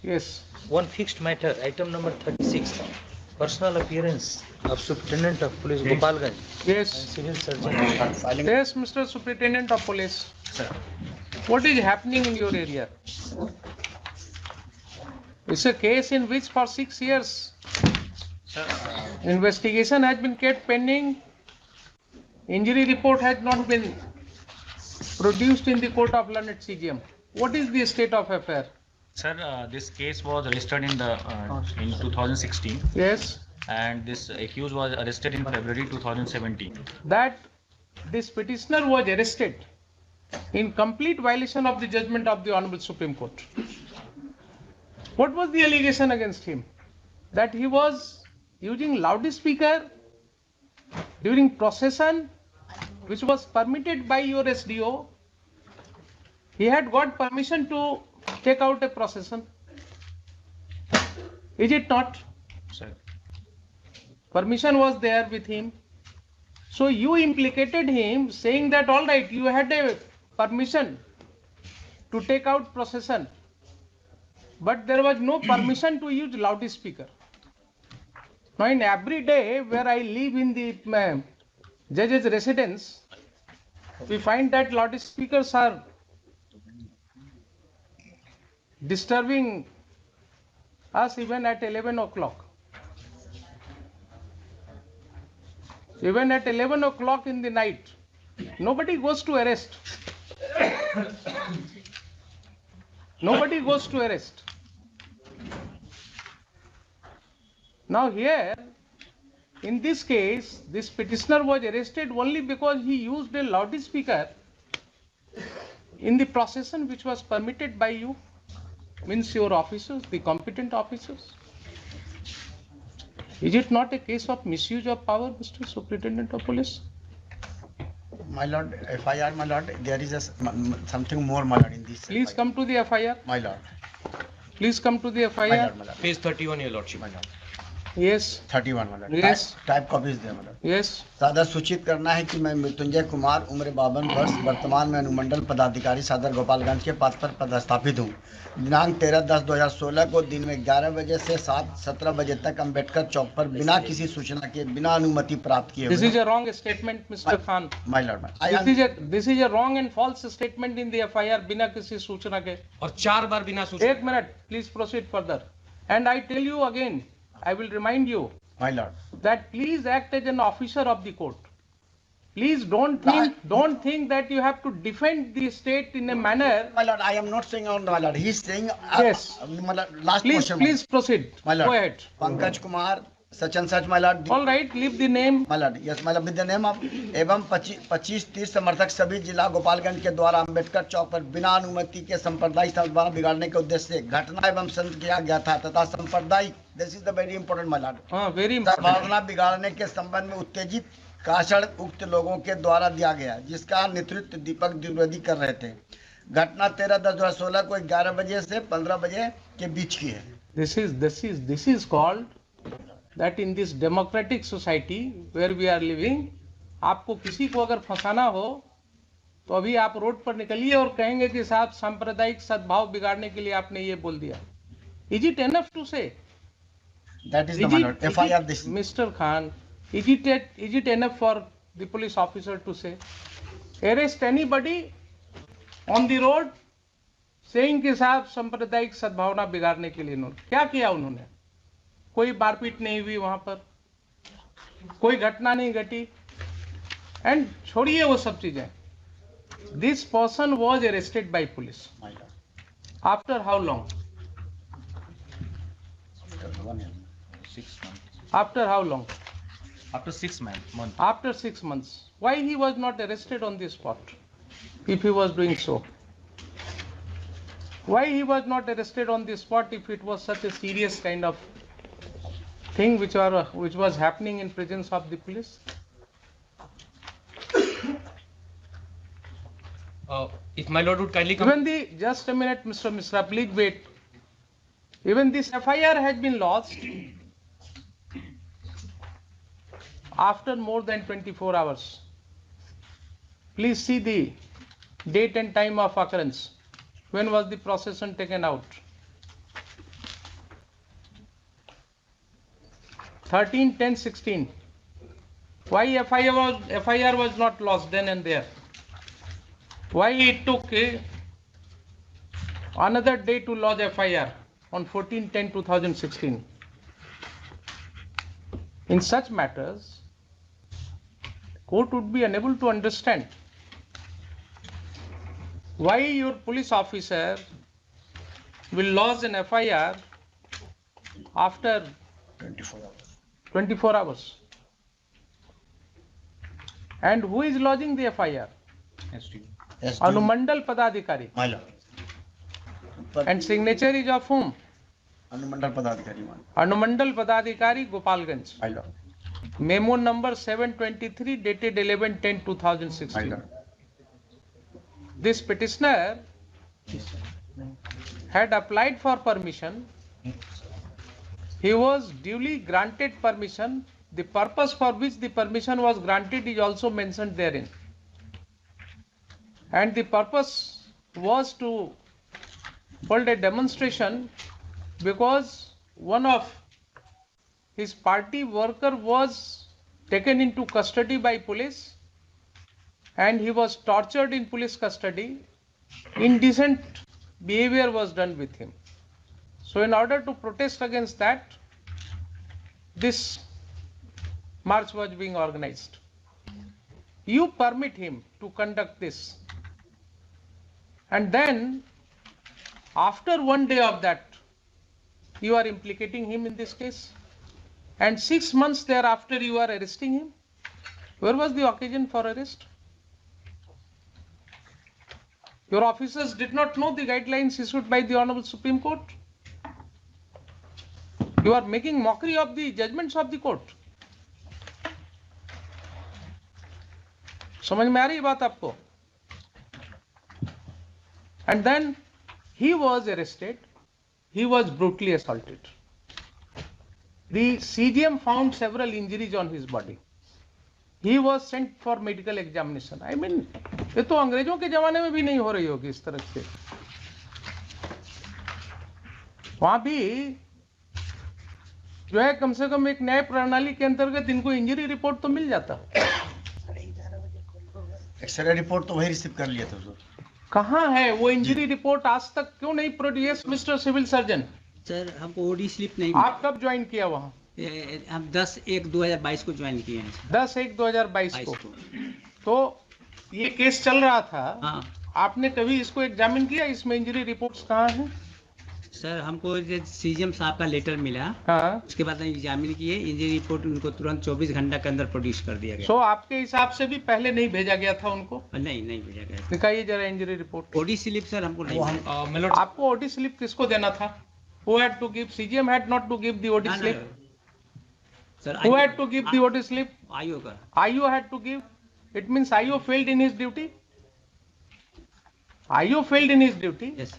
Yes. One fixed matter, item number 36, personal appearance of Superintendent of Police Gopalganj and Yes. Civil Surgeon. Yes, Mr. Superintendent of Police. Sir. What is happening in your area? It's a case in which for 6 years Sir, investigation has been kept pending. Injury report has not been produced in the court of learned CGM. What is the state of affair? Sir, this case was registered in 2016, Yes, and this accused was arrested in February 2017. that this petitioner was arrested in complete violation of the judgment of the Honorable Supreme Court. What was the allegation against him? That he was using loudspeaker during procession, which was permitted by your SDO. He had got permission to take out a procession. Is it not? Sir. Permission was there with him. So you implicated him saying that all right, you had a permission to take out procession, but there was no permission to use loudspeaker. Now in every day where I live in the judge's residence, we find that loudspeakers are disturbing us even at 11 o'clock. Even at 11 o'clock in the night, nobody goes to arrest. Nobody goes to arrest. Now here, in this case, this petitioner was arrested only because he used a loudspeaker in the procession which was permitted by you, means your officers, the competent officers. Is it not a case of misuse of power, Mr. Superintendent of Police? My lord, FIR, my lord, there is something more, my lord, in this. Please FIR. come to the FIR. My lord. Please come to the FIR. My lord, my lord. Page 31, your lordship. My lord. Yes. 31, my lord. Yes. Type copies there, my lord. Yes. सादर सूचित करना है कि मैं मृत्युंजय कुमार उम्र 52 वर्ष वर्तमान में अनुमंडल पदाधिकारी सदर गोपालगंज के पद पर पदस्थापित हूँ। दिनांक 13/10/2016 को दिन में 11 बजे से 17 बजे तक अम्बेडकर चौक पर बिना किसी सूचना के बिना अनुमति प्राप्त किए This is a wrong statement, Mr. Khan. My lord, This is a wrong and false statement in the FIR बिना किसी सूचना के. और 4 बार बिना सूचना. एक minute, please proceed further. And I tell you again, I will remind you my lord, that please act as an officer of the court. Please don't think that you have to defend the state in a manner. My lord, I am not saying on my lord. He is saying. Yes. My lord, last please, question. Please proceed. My lord. Go ahead. Pankaj Kumar, such and such, my lord. All right, leave the name. My lord, yes, my lord, with the name of एवं 25-30 समर्थक सभी जिला गोपालगंज के द्वारा अंबेडकर चौक पर बिना अनुमति के सांप्रदायिक सद्भावना बिगाड़ने के उद्देश्य से घटना एवं संत किया गया था तथा सांप्रदायिक, this is the very important my lord, very important, सद्भावना बिगाड़ने के संबंध में उत्तेजित भाषण उक्त लोगों के द्वारा दिया गया जिसका नेतृत्व दीपक द्विवेदी कर रहे थे। घटना 13/10/2016 को 11 बजे से 15 बजे के बीच की है। This is called that in this democratic society where we are living, आपको किसी को अगर फंसाना हो तो अभी आप रोड पर निकलिए और कहेंगे कि साहब सांप्रदायिक सद्भाव बिगाड़ने के लिए आपने ये बोल दिया। Is it enough to say? That is the my lord. FIR this. Mr. Khan, is it enough for the police officer to say? Arrest anybody on the road saying कि साहब सांप्रदायिक सद्भावना बिगाड़ने के लिए क्या किया उन्होंने? कोई मारपीट नहीं हुई वहां पर, कोई घटना नहीं घटी, एंड छोड़िए वो सब चीजें. This person was arrested bye police after how long? After how long? After 6 months. After 6 months. Why he was not arrested on the spot if he was doing so? Why he was not arrested on the spot if it was such a serious kind of thing which was happening in presence of the police? If my lord would kindly come. Just a minute, Mr. Misra, please wait. Even this FIR has been lost after more than 24 hours. Please see the date and time of occurrence. When was the procession taken out? 13/10/16. Why FIR was not lost then and there? Why it took another day to lodge FIR on 14/10/2016? In such matters, court would be unable to understand why your police officer will lodge an FIR after 24 hours. And who is lodging the FIR? Hon'ble Padadhikari. My lord. And signature is of whom? Hon'ble Padadhikari. Hon'ble Padadhikari, Gopalganj. My lord. Memo number 723 dated 11/10/2016. My lord. This petitioner had applied for permission. He was duly granted permission. The purpose for which the permission was granted is also mentioned therein. And the purpose was to hold a demonstration because one of his party worker was taken into custody by police and he was tortured in police custody. Indecent behavior was done with him. So in order to protest against that, this march was being organized. You permit him to conduct this. And then, after one day of that, you are implicating him in this case. And 6 months thereafter, you are arresting him. Where was the occasion for arrest? Your officers did not know the guidelines issued by the Honorable Supreme Court. You are making mockery of the judgments of the court. समझ में आ रही बात आपको? And then he was arrested. He was brutally assaulted. The CGM found several injuries on his body. He was sent for medical examination. I mean, ये तो अंग्रेजों के जमाने में भी नहीं हो रही होगी इस तरह से. वहां भी जो है कम से कम एक न्याय प्रणाली के अंतर्गत इनको इंजरी रिपोर्ट तो मिल जाता. एक्सरे रिपोर्ट तो वही रिसीव कर लिया था सर. कहाँ है वो इंजरी रिपोर्ट? आज तक क्यों नहीं produce mister civil surgeon? Sir हमको ओडी स्लिप नहीं. आप कब ज्वाइन किया वहाँ? हम 10/1/2022 को ज्वाइन किए हैं. 10/1/2022 को. तो ये केस चल रहा था. हाँ. आपने कभी इसको एग्जामिन किया? इसमें इंजरी रिपोर्ट्स कहाँ हैं? सर हमको सीजीएम साहब का लेटर मिला. हाँ. उसके बाद एग्जामिन किए. इंजरी रिपोर्ट उनको तुरंत 24 घंटा के अंदर प्रोड्यूस कर दिया गया. सो आपके हिसाब से भी पहले नहीं भेजा गया था उनको? नहीं भेजा गया. दिखाइए जरा injury report. OD slip sir हमको नहीं. आपको ओडी स्लिप किसको देना था? Who had to give? CGM had not to give the OD slip. Sir, who had to give the OD slip? IO का. IO had to give. It means IO failed in his duty. IO failed in his duty. Yes.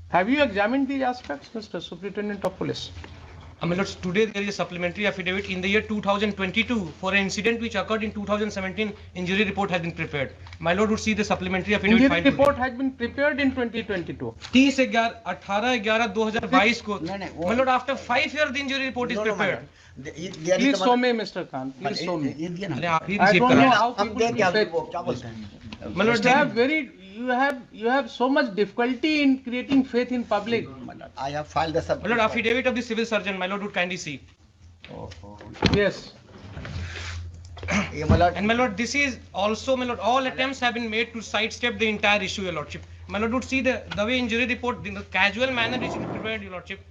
Have you examined these aspects, Mr. Superintendent of Police? My lords, today there is a supplementary affidavit in the year 2022 for an incident which occurred in 2017. Injury report has been prepared. My lord would see the supplementary affidavit. Injury report has been prepared in 2022. 18/11/2022 को. My lord, after 5 years the injury report is prepared. Please show me, Mr. Khan. Please show me. अरे आप ही I receive don't know करा. how हम people दें क्या will वो क्या बोलते हैं? My lord, you have so much difficulty in creating faith in public. I have filed the my lord, affidavit of the civil surgeon. My lord would kindly see. Yes. ये my lord. And my lord, this is also, my lord, all attempts have been made to sidestep the entire issue, your lordship. My lord would see the way injury report, in the casual manner it is prepared, your lordship.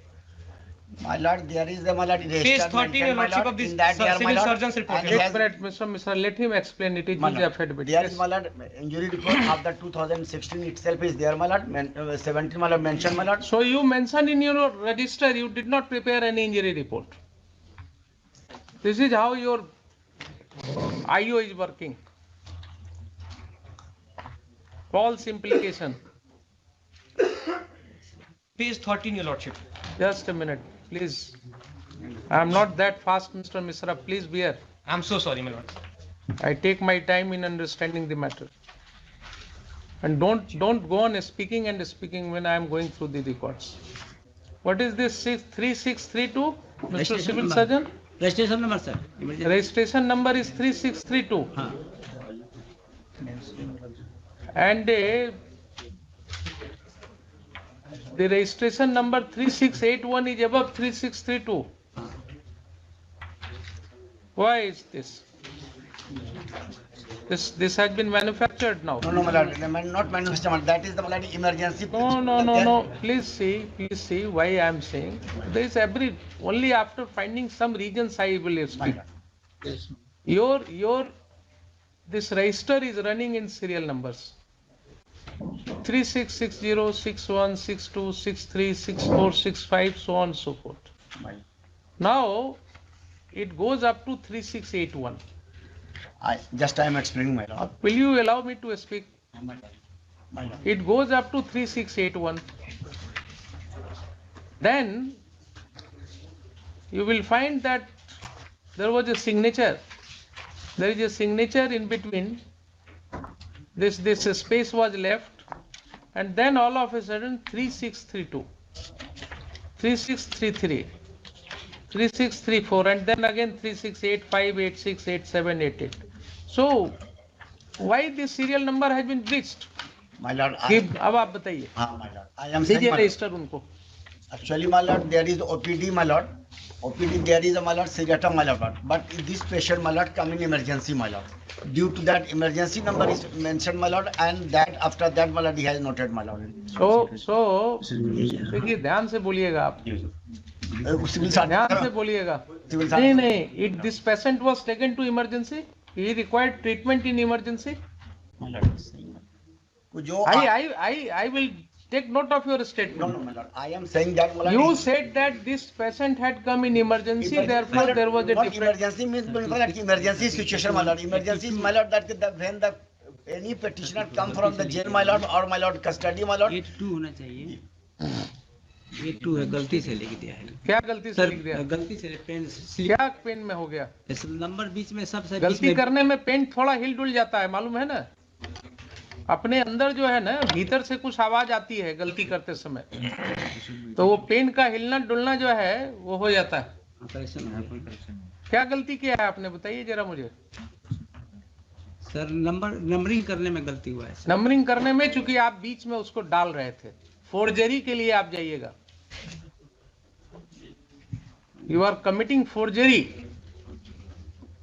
My lord, there is the my lord. Page 13, your lordship, of this civil surgeon's report. Mr. Let him explain. It is his affidavit. There Yes. is my lord injury report of the 2016 itself is there, my lord. 17 my lord mentioned, my lord. So you mentioned in your register you did not prepare any injury report. This is how your IO is working. False implication. Page 13, your lordship. Just a minute, please. I am not that fast, Mr. Misra. Please bear. I am so sorry, my lord. I take my time in understanding the matter. And don't go on speaking when I am going through the records. What is this 3632? Mr. Civil Surgeon, registration number sir, registration number is 3632 हाँ, and the registration number 3681 is above 3632. हाँ, Why is this? This has been manufactured now. No, my lord, not manufactured. That is the my lord, emergency. No. Please see why I am saying. There is only after finding some regions I will speak. Your this register is running in serial numbers. 3660, 61, 62, 63, 64, 65, so on and so forth. Now it goes up to 3681. I am explaining, my lord. Will you allow me to speak? My lord. It goes up to 3681. Then you will find that there was a signature. There is a signature in between. This space was left, and then all of a sudden 3632, 3633, 3634, and then again 3685, 86, 87, 88. So why this serial number has been breached? My lord, अब आप बताइए. हाँ, my lord. I am saying, दीजिए my lord. Register उनको. Actually, my lord, there is OPD, my lord. OPD, there is a my lord, Sigata, my lord. But this patient, my lord, come in emergency, my lord. Due to that emergency number is mentioned, my lord, and that after that, my lord, he has noted, my lord. So देखिए ध्यान से बोलिएगा आप. Civil ध्यान से बोलिएगा. नहीं. This patient was taken to emergency. He required treatment in emergency. My lord, जो I will take note of your statement. No, my lord. I am saying that, my lord. You said that this patient had come in emergency, therefore there was a not different. Emergency means, my lord, emergency situation, my lord. Emergency is, my lord, that when the any petitioner come from the jail, my lord, or my lord custody, my lord. 82 होना चाहिए. 82 है, गलती से लिख दिया है. क्या गलती से लिख दिया? गलती से पेन क्या पेन में हो गया? नंबर बीच में सबसे गलती करने में पेन थोड़ा हिल डुल जाता है, मालूम है ना? अपने अंदर जो है ना, भीतर से कुछ आवाज आती है गलती करते समय, तो वो पेन का हिलना डुलना जो है वो हो जाता है. क्या गलती किया है आपने, बताइए जरा मुझे. सर नंबरिंग करने में गलती हुआ है. नंबरिंग करने में, चूंकि आप बीच में उसको डाल रहे थे. फोर्जरी के लिए आप जाइएगा. You are committing forgery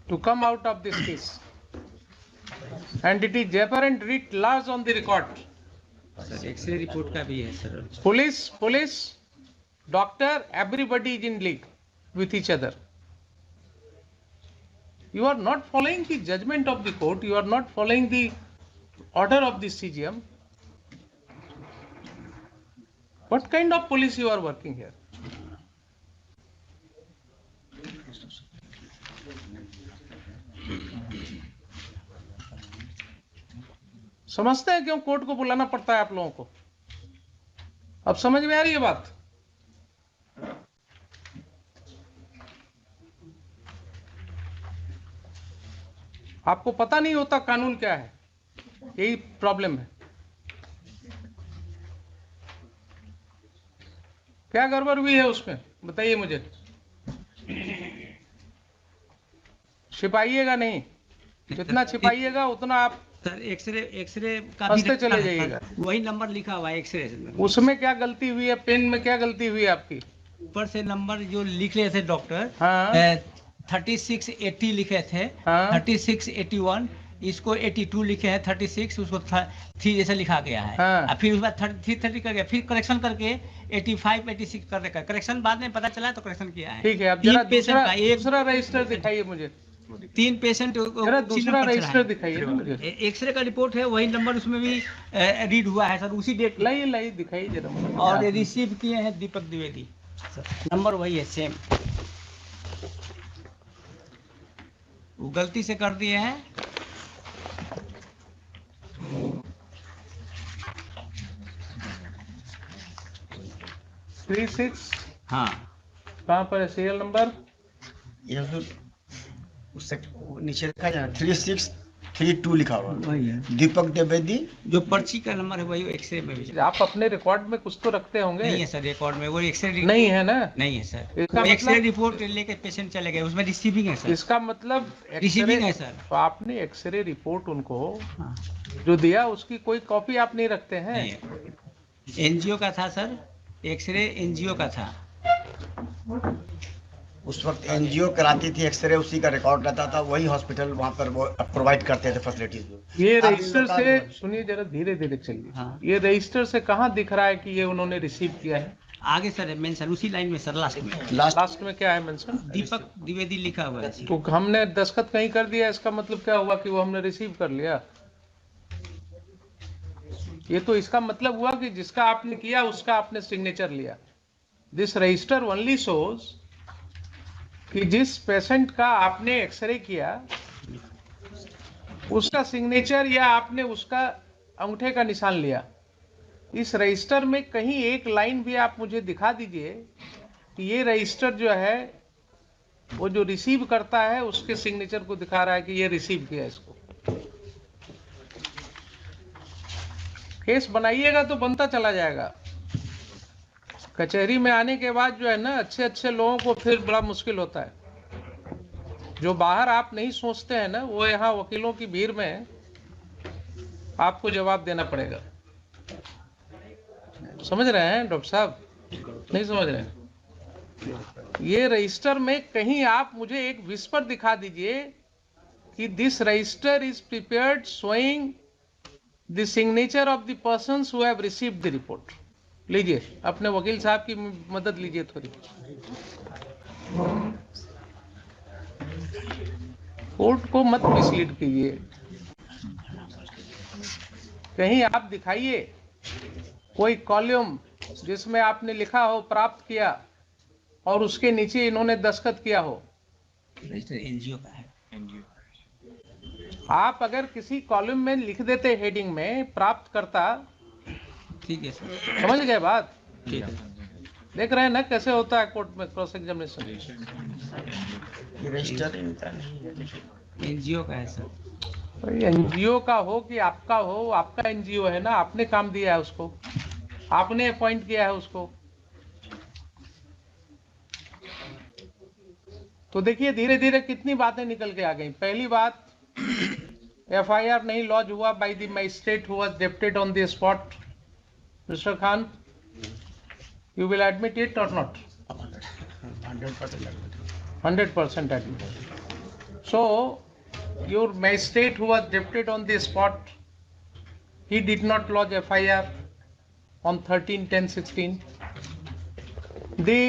to come out of this case. And it is apparent writ large on the record. Sir X-ray report का भी है sir. Police, doctor, everybody is in league with each other. You are not following the judgment of the court. You are not following the order of the CGM. What kind of police you are working here? समझते हैं क्यों court को बुलाना पड़ता है आप लोगों को? अब समझ में आ रही है बात? आपको पता नहीं होता कानून क्या है, यही प्रॉब्लम है. क्या गड़बड़ हुई है उसमें, बताइए मुझे. छिपाइएगा नहीं, जितना छिपाइएगा उतना आप सर एक्सरे का भी चले जाइएगा. वही नंबर लिखा हुआ है एक्सरे. उसमें क्या गलती हुई है, पेन में क्या गलती हुई है आपकी? ऊपर से नंबर जो लिख रहे थे डॉक्टर, हाँ? 3680 लिखे थे, हाँ? 3681, इसको 82 लिखे हैं, 36 उसको 3 जैसे लिखा गया है. हाँ? फिर उसके बाद 330 कर गया, फिर करेक्शन करके 85 86 कर देगा. करेक्शन बाद में पता चला तो करेक्शन किया है. ठीक है, अब जरा दूसरा रजिस्टर दिखाइए मुझे. 3 पेशेंट दूसरा रजिस्टर दिखाइए मुझे. एक्सरे का रिपोर्ट है, वही नंबर उसमें भी रीड हुआ है सर, उसी डेट. लाई दिखाइए जरा मुझे. और ये रिसीव किए हैं दीपक द्विवेदी, नंबर वही है सेम. वो गलती से कर दिए हैं. थ्री 6 हाँ, कहाँ पर है सीरियल नंबर? उससे नीचे लिखा जाए 36 32 लिखा हुआ है। वही है दीपक द्विवेदी। जो पर्ची का नंबर है वही एक्सरे में भी आप अपने रिकॉर्ड में कुछ तो रखते होंगे? नहीं है सर रिकॉर्ड में, वो एक्सरे नहीं है ना? नहीं है सर, इसका एक्सरे मतलब रिपोर्ट लेके पेशेंट चले गए, उसमें रिसीविंग है सर, इसका मतलब रिसीविंग है सर। तो आपने एक्सरे रिपोर्ट उनको हाँ जो दिया उसकी कोई कॉपी आप नहीं रखते हैं? नहीं है, एनजीओ का था सर, एक्सरे एनजीओ का था। उस वक्त एनजीओ कराती थी एक्सरे, उसी का रिकॉर्ड रहता था, वही हॉस्पिटल वहाँ पर वो प्रोवाइड करते थे फैसिलिटीज। ये रजिस्टर से सुनिए जरा, धीरे धीरे चलिए। हाँ। ये रजिस्टर से कहाँ दिख रहा है कि ये उन्होंने रिसीव किया है? आगे सर मेंशन उसी लाइन में सर, लास्ट में लास्ट में क्या है मेंशन? दीपक द्विवेदी लिखा हुआ है। तो हमने दस्तखत कहीं कर दिया, इसका मतलब क्या हुआ कि वो हमने रिसीव कर लिया? ये तो इसका मतलब हुआ कि जिसका आपने किया उसका आपने सिग्नेचर लिया। दिस रजिस्टर ओनली शोज कि जिस पेशेंट का आपने एक्सरे किया उसका सिग्नेचर या आपने उसका अंगूठे का निशान लिया। इस रजिस्टर में कहीं एक लाइन भी आप मुझे दिखा दीजिए कि ये रजिस्टर जो है वो जो रिसीव करता है उसके सिग्नेचर को दिखा रहा है कि ये रिसीव किया इसको। केस बनाइएगा तो बनता चला जाएगा। कचहरी में आने के बाद जो है ना, अच्छे अच्छे लोगों को फिर बड़ा मुश्किल होता है। जो बाहर आप नहीं सोचते हैं ना, वो यहाँ वकीलों की भीड़ में आपको जवाब देना पड़ेगा। समझ रहे हैं डॉक्टर साहब? नहीं समझ रहे हैं? ये रजिस्टर में कहीं आप मुझे एक विस्पर दिखा दीजिए कि this register is prepared showing the signature of the persons who have received the report. लीजिए, अपने वकील साहब की मदद लीजिए थोड़ी। कोर्ट को मत मिसलीड कीजिए। कहीं आप दिखाइए कोई कॉलम जिसमें आपने लिखा हो प्राप्त किया और उसके नीचे इन्होंने दस्तखत किया हो। एनजीओ का है। आप अगर किसी कॉलम में लिख देते हेडिंग में प्राप्त करता, ठीक है सर, समझ गए बात? ठीक है। देख रहे हैं ना कैसे होता है कोर्ट में क्रॉस एग्जामिनेशन। एनजीओ का है सर। एनजीओ का हो कि आपका हो, आपका एनजीओ है ना, आपने काम दिया है उसको, आपने अपॉइंट किया है उसको। तो देखिए धीरे धीरे कितनी बातें निकल के आ गई। पहली बात, एफआईआर नहीं लॉन्च हुआ by the magistrate who was deputed on the spot. Mister Khan, you will admit it or not? 100% admit. So your magistrate who was deputed on the spot, he did not lodge FIR on 13/10/16. The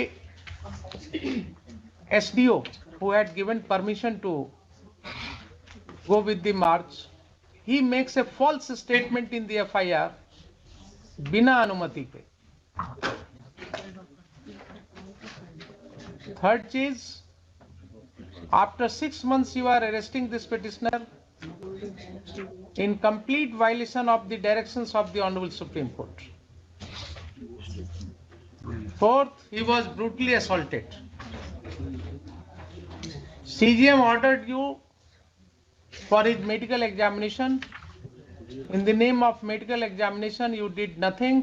SDO who had given permission to go with the march, he makes a false statement in the FIR बिना अनुमति के। Third चीज, after 6 months you are arresting this petitioner in complete violation of the directions of the Hon'ble Supreme Court. Fourth, he was brutally assaulted. CGM ordered you for his medical examination. In the name of medical examination, you did nothing.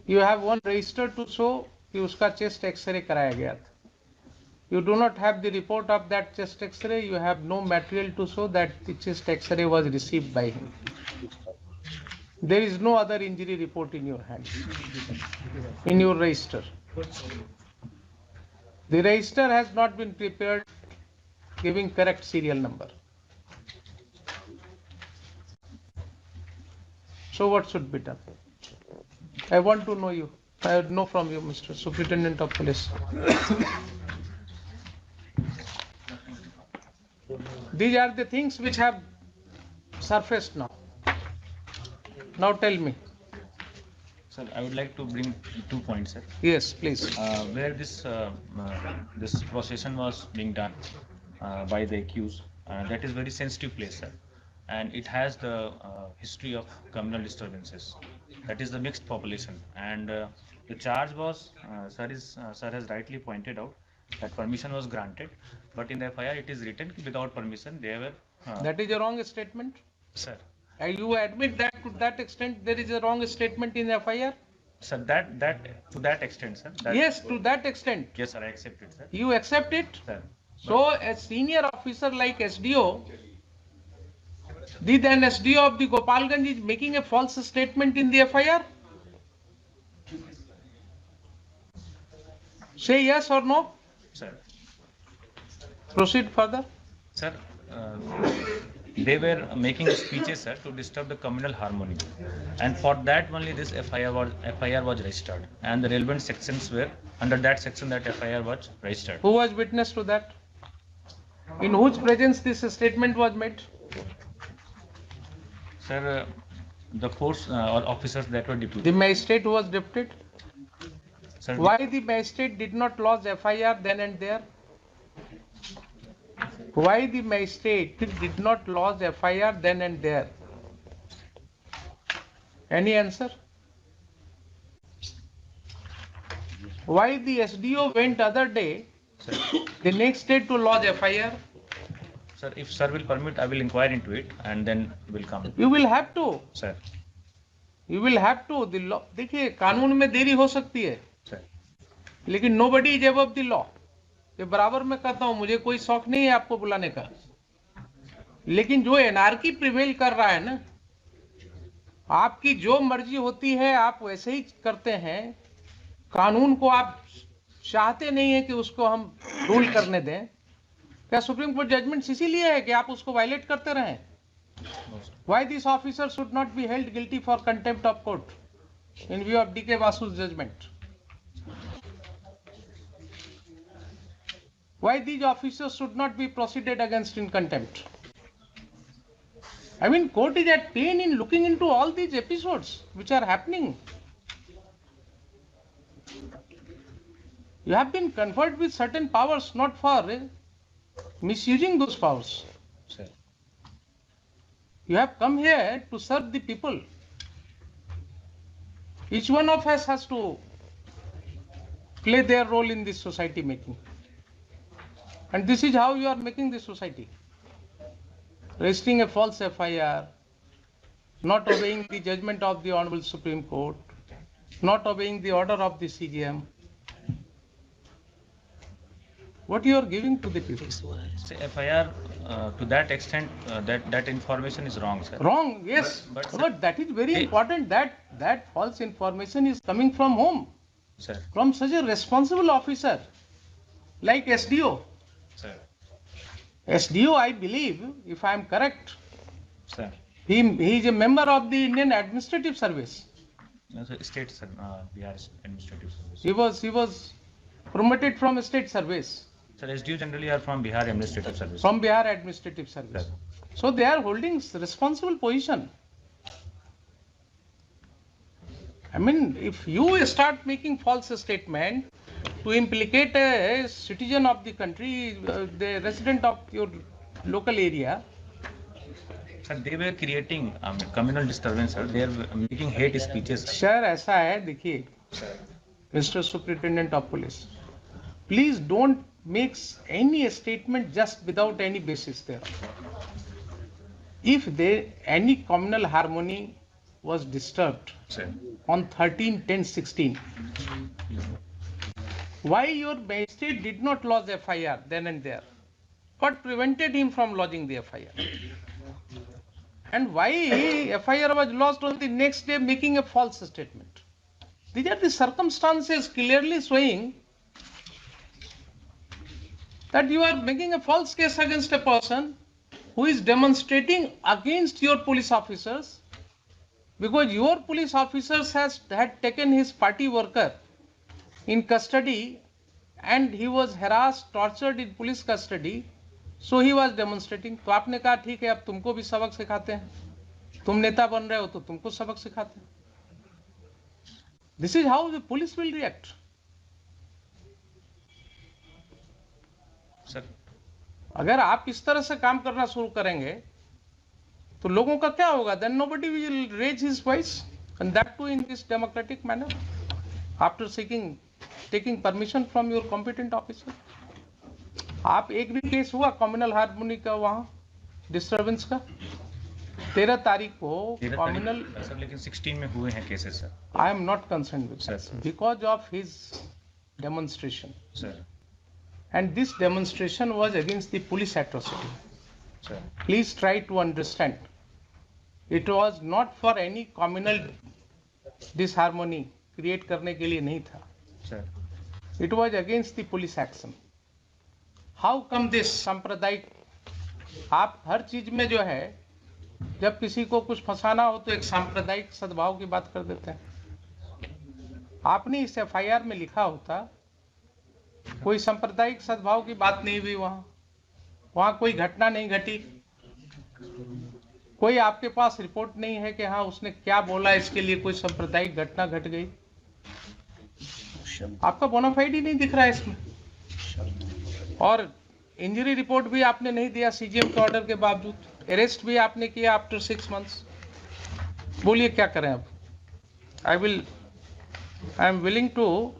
You have one register to show कि उसका chest x ray कराया गया था। You do not have the report of that chest X-ray. You have no material to show that the chest X-ray was received by him. There is no other injury report in your hand, in your register. The register has not been prepared giving correct serial number. So what should be done? I want to know you. I know from you, Mr. Superintendent of Police. These are the things which have surfaced now. Now tell me. Sir, I would like to bring 2 points, sir. Yes, please. Where this procession was being done by the accused, that is very sensitive place, sir, and it has the history of communal disturbances. That is the mixed population, and the charge was, sir has rightly pointed out that permission was granted, but in the FIR it is written without permission they were That is a wrong statement. Sir. You admit that to that extent there is a wrong statement in FIR? Sir, to that extent, sir. Yes, to that extent. Yes, sir, I accept it, sir. You accept it? Sir. So a senior officer like SDO, did an SDO of the Gopalganj is making a false statement in the FIR? Say yes or no. Sir. Proceed further. Sir, they were making speeches, sir, to disturb the communal harmony, and for that only this FIR was registered, and the relevant sections were under that section that FIR was registered. Who was witness to that? In whose presence this statement was made? Sir, the force or officers that were The deputed. magistrate who was deputed. Sir, Why the magistrate did not lodge FIR then and there? Why the magistrate did not lodge FIR then and there? Any answer? Why the SDO went other day, sir, the next day to lodge FIR? sir, if sir will permit, I will inquire into it and then will come. You will have to. Sir. You will have to. The law. देखिए कानून में देरी हो सकती है, Sir. लेकिन nobody is above the law. ये बराबर मैं कहता हूं, मुझे कोई शौक नहीं है आपको बुलाने का, लेकिन जो एनार्की प्रिवेल कर रहा है ना, आपकी जो मर्जी होती है आप वैसे ही करते हैं, कानून को आप चाहते नहीं है कि उसको हम रूल करने दें। क्या सुप्रीम कोर्ट जजमेंट इसीलिए है कि आप उसको वायलेट करते रहें? Why this officer should not be held guilty for contempt of court in view of DK Vasu's judgment? Why these officers should not be proceeded against in contempt? I mean, court is at pain in looking into all these episodes which are happening. You have been conferred with certain powers, not for misusing those powers. Sir. You have come here to serve the people. Each one of us has to play their role in this society making. And this is how you are making the society. Registering a false FIR, not obeying the judgment of the Hon'ble Supreme Court, not obeying the order of the CJM. What you are giving to the people? Say FIR to that extent, that information is wrong, sir. Wrong, yes. But that is very important. That false information is coming from whom? Sir. From such a responsible officer like SDO. Sir. SDO, I believe, if I am correct, Sir. he is a member of the Indian Administrative Service. No, sir, state, sir, Bihar Administrative Service. He was promoted from state service. Sir, SDU generally are from Bihar Administrative Service. From Bihar Administrative Service. Sir. So they are holding responsible position. I mean, if you start making false statement to implicate a citizen of the country, the resident of your local area. Sir, they were creating communal disturbance, sir. They are making hate speeches. Sir, ऐसा है, देखिए, Mr. Superintendent of Police, please don't make any statement just without any basis there. If any communal harmony was disturbed, Sir. on 13/10/16, why your magistrate did not lodge FIR then and there? What prevented him from lodging the FIR? And why FIR was lodged on the next day making a false statement? These are the circumstances clearly showing that you are making a false case against a person who is demonstrating against your police officers, because your police officers had taken his party worker in custody and he was harassed, tortured in police custody, so he was demonstrating. तो आपने कहा ठीक है, अब तुमको भी सबक सिखाते हैं, तुम नेता बन रहे हो तो तुमको सबक सिखाते हैं. This is how the police will react. Sir. अगर आप इस तरह से काम करना शुरू करेंगे तो लोगों का क्या होगा? Then nobody will raise his voice, and that too in this democratic manner, after taking permission from your competent officer. आप एक भी केस हुआ कम्युनल हार्मोनी का वहां डिस्टर्बेंस का? 13 तारीख को 13 कॉम्युनल, तारीख सर, लेकिन 16 में हुए हैं cases sir. I am not concern with Sir, sir. Because of his demonstration, sir and this demonstration was against the police atrocity. Sir Please try to understand. It was not for any communal disharmony create करने के लिए नहीं था. Sir It was against the police action. How come this सांप्रदायिक? आप हर चीज में जो है, जब किसी को कुछ फंसाना हो तो एक सांप्रदायिक सद्भाव की बात कर देते हैं। आपने इस एफआईआर में लिखा होता कोई सांप्रदायिक सद्भाव की बात नहीं हुई, वहां कोई घटना नहीं घटी, कोई आपके पास रिपोर्ट नहीं है कि हाँ उसने क्या बोला इसके लिए कोई सांप्रदायिक घटना घट गई। आपका बोनाफाइड ही नहीं दिख रहा है इसमें, और इंजरी रिपोर्ट भी आपने नहीं दिया सीजीएम के ऑर्डर के बावजूद, अरेस्ट भी आपने किया आफ्टर 6 मंथ्स। बोलिए क्या करें अब? I am willing to.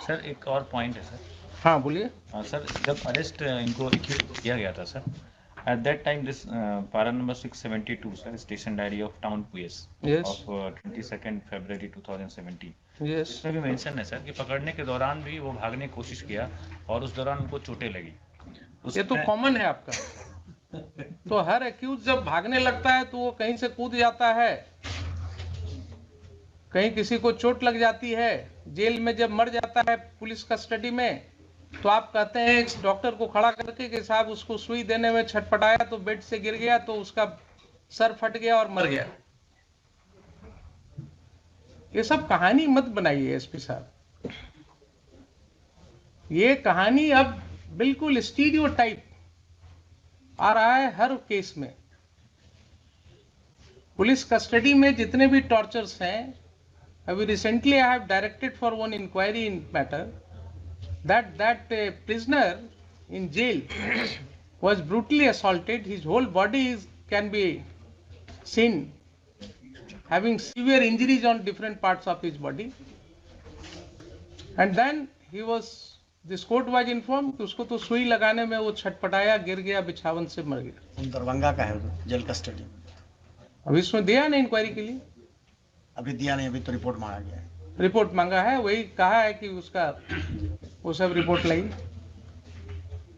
Sir एक और पॉइंट है सर। हाँ बोलिए। सर जब अरेस्ट इनको एक्यूज किया गया था sir, at that time this para number 672 sir, station diary of town police Yes. Of 22 February 2017, yes, इसमें भी मेंशन है सर कि पकड़ने के दौरान भी वो भागने की कोशिश किया और उस दौरान उनको चोटें लगी। ये तो कॉमन है आपका। तो हर एक्यूज जब भागने लगता है तो वो कहीं से कूद जाता है, कहीं किसी को चोट लग जाती है, जेल में जब मर जाता है पुलिस कस्टडी में, तो आप कहते हैं एक डॉक्टर को खड़ा करके कि साहब उसको सुई देने में छटपटाया तो बेड से गिर गया तो उसका सर फट गया और मर गया। ये सब कहानी मत बनाइए एसपी साहब, ये कहानी अब बिल्कुल स्टीरियोटाइप आ रहा है हर केस में। पुलिस कस्टडी में जितने भी टॉर्चर्स हैं, अभी recently I have directed for one inquiry in matter that prisoner in jail was brutally assaulted. His whole body can be seen having severe injuries on different parts of his body, and then this court was informed कि उसको तो सुई लगाने में वो छटपटाया, गिर गया, बिछावन से मर गया। दरभंगा का है वो, जेल कस्टडी। अभी इसमें दिया ना इंक्वायरी के लिए? अभी दिया नहीं, अभी तो रिपोर्ट मांगा गया है। रिपोर्ट मांगा है, वही कहा है कि उसका वो सब रिपोर्ट लाई।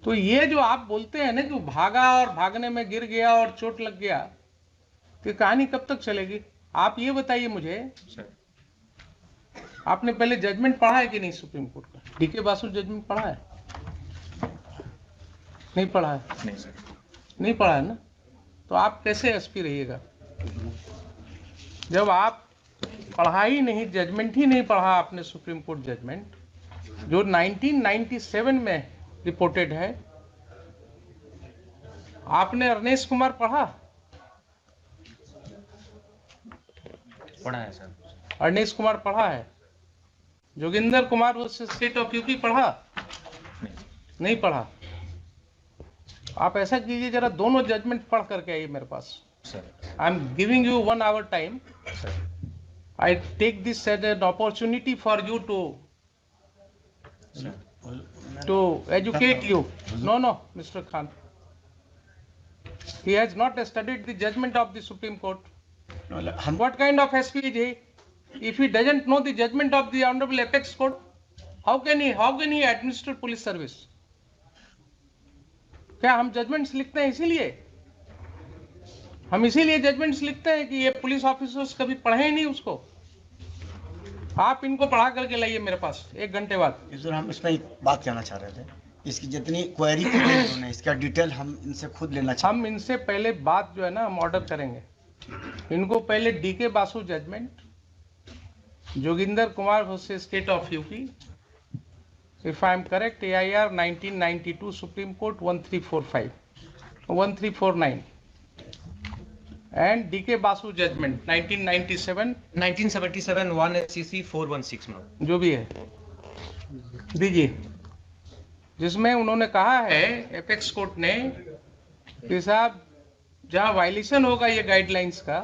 तो ये जो आप बोलते हैं ना कि भागा और भागने में गिर गया और चोट लग गया, तो कहानी कब तक चलेगी? आप ये बताइए मुझे, सर आपने पहले जजमेंट पढ़ा है कि नहीं सुप्रीम कोर्ट का? डीके बासु जजमेंट पढ़ा है? नहीं पढ़ा है? नहीं सर। नहीं पढ़ा है ना? तो आप कैसे एसपी रहिएगा जब आप पढ़ा ही नहीं, जजमेंट ही नहीं पढ़ा आपने, सुप्रीम कोर्ट जजमेंट जो 1997 में रिपोर्टेड है। आपने अरनेश कुमार पढ़ा? पढ़ा है सर। अरनेश कुमार पढ़ा है? Joginder Kumar versus state of UP पढ़ा? नहीं पढ़ा। आप ऐसा कीजिए, जरा दोनों जजमेंट पढ़ करके आइए मेरे पास। Sir I am giving you 1 hour time. Sir I take this as an opportunity for you to educate you. No, Mr. Khan. He has not studied the judgment of the Supreme Court. हम What kind of SP is he? If he doesn't know the judgment of the Honorable Apex Court, how can he administer police service? क्या हम judgements लिखते हैं इसीलिए? हम इसीलिए judgements लिखते हैं कि ये पुलिस ऑफिसर्स कभी पढ़े ही नहीं उसको। आप इनको पढ़ा करके लाइए मेरे पास 1 घंटे बाद। इस हम इसमें एक बात कहना चाह रहे थे, इसकी जितनी क्वेरी की गई उन्होंने, इसका डिटेल हम इनसे खुद लेना चाहते हम इनसे पहले बात जो है ना हम ऑर्डर करेंगे। इनको पहले D K Basu judgment, Joginder Kumar versus state of UP, if I am correct, AIR 1992 supreme court 1345 1349, and DK Basu judgment 1997 1977 1 SCC 416 में जो भी है दीजिए, जिसमें उन्होंने कहा है एपेक्स कोर्ट ने कि साहब जहां वायलेशन होगा ये गाइडलाइंस का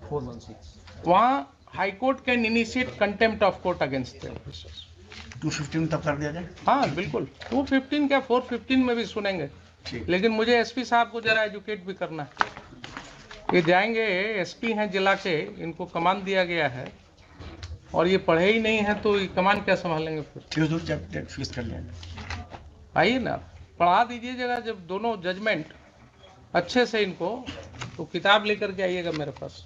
416 वहां high court can initiate contempt of court against the officers. 215 तब कर दिया जाए। हाँ बिल्कुल, 215 क्या 415 में भी सुनेंगे, ठीक। लेकिन मुझे एसपी साहब को जरा एजुकेट भी करना है। ये जाएंगे, एसपी हैं जिला के, इनको कमान दिया गया है और ये पढ़े ही नहीं है तो ये कमान क्या संभालेंगे फिर। ट्यूजडे चैप्टर फिक्स कर लिया जाए। आइए ना, पढ़ा दीजिएगा जब दोनों जजमेंट अच्छे से इनको, तो किताब लेकर के आइएगा मेरे पास,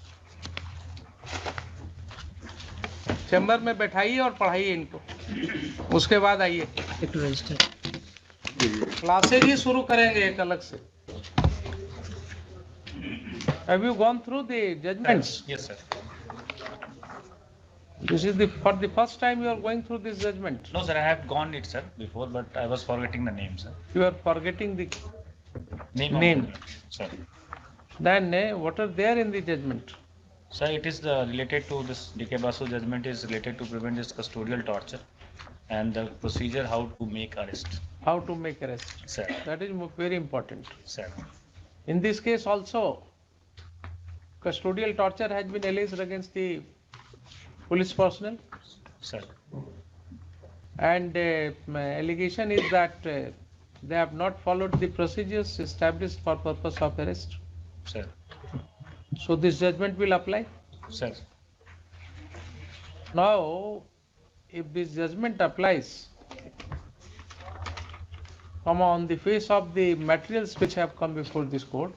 चैम्बर में बैठाइए और पढ़ाइए इनको, उसके बाद आइए क्लासेज ही शुरू करेंगे एक अलग से। Have you gone through the judgments? Yes, sir. This is for the first time you are going through this judgment. No, sir, I have gone it, sir, before, but I was forgetting the name, sir. You are forgetting the Name. Name. Sir. then what are there in the judgment? Sir, it is related to this DK Basu judgment is related to prevent this custodial torture and the procedure how to make arrest. How to make arrest? Sir. That is very important. Sir. In this case also, custodial torture has been alleged against the police personnel, Sir. and allegation is that they have not followed the procedures established for purpose of arrest. Sir. So this judgment will apply. Sir. Now, if this judgment applies, on the face of the materials which have come before this court,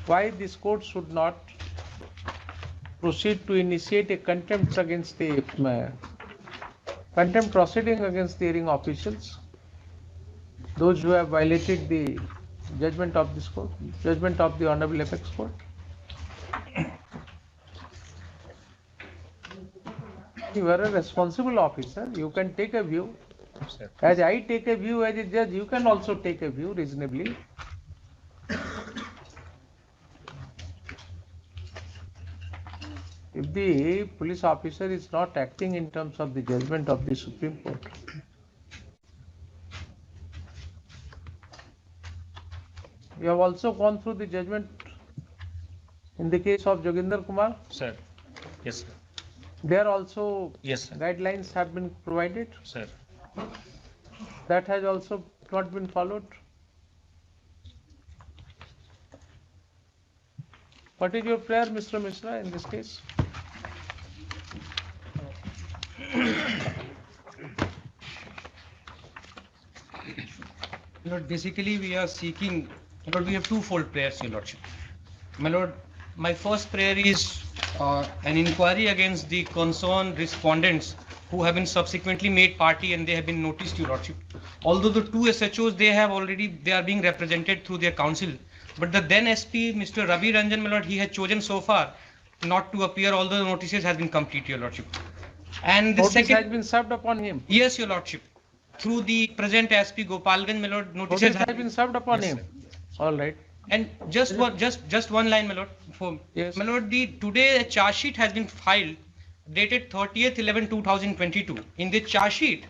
why this court should not proceed to initiate a contempt against the contempt proceeding against the hearing officials, those who have violated the judgment of this court, judgment of the Hon'ble Apex Court? You are a responsible officer, you can take a view. Sir. As I take a view as a judge, you can also take a view reasonably. If the police officer is not acting in terms of the judgment of the Supreme Court, you have also gone through the judgment in the case of Joginder Kumar. Sir. Yes, sir. There also Yes, sir. guidelines have been provided. Sir. That has also not been followed. What is your prayer, Mr. Mishra, in this case? Lord, basically we are seeking, Lord, we have twofold prayers, Your Lordship. My Lord, my first prayer is an inquiry against the concerned respondents who have been subsequently made party and they have been noticed, Your Lordship. Although the two SHOs, they are being represented through their counsel, but the then SP, Mr. Rajiv Ranjan, my Lord, he has chosen so far not to appear, although the notices has been complete, Your Lordship. And the Notice second, has been served upon him. yes, Your Lordship. Through the present SP Gopalganj, my Lord, Notice notices has been served upon Yes, him. All right. And just one line, my Lord. Yes. My Lord, today a charge sheet has been filed, dated 30th 11/2022. In the charge sheet,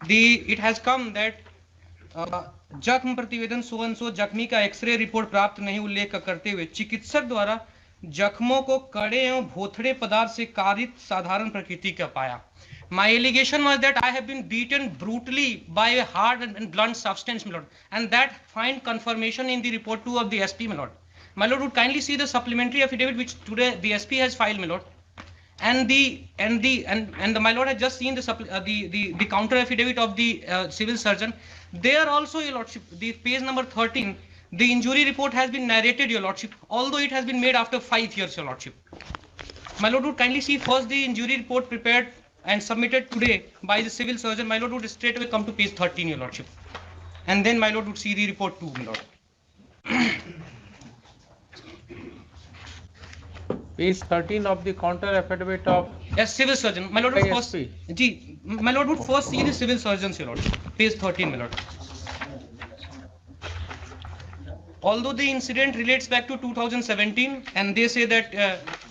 it has come that जख्म प्रतिवेदन सो जख्मी का x ray report प्राप्त नहीं उल्लेख करते हुए चिकित्सक द्वारा जख्मों को कड़े एवं भोथड़े पदार्थ से कारित साधारण प्रकृति का पाया. My allegation was that I have been beaten brutally by a hard and blunt substance, my Lord, and that find confirmation in the report 2 of the SP, my Lord. My Lord, would kindly see the supplementary affidavit which today the SP has filed, my Lord, and my Lord has just seen the counter affidavit of the civil surgeon. There also, Your Lordship, the page number 13, the injury report has been narrated, Your Lordship, although it has been made after 5 years, Your Lordship. My Lord, would kindly see first the injury report prepared and submitted today by the civil surgeon. My Lord, would straight away come to page 13, Your Lordship, and then my Lord would see the report 2, my Lord. Page 13 of the counter affidavit of Yes, civil surgeon. My Lord would first, ISP. my Lord would first see the civil surgeons, Your Lord. Page 13, my Lord. Although the incident relates back to 2017, and they say that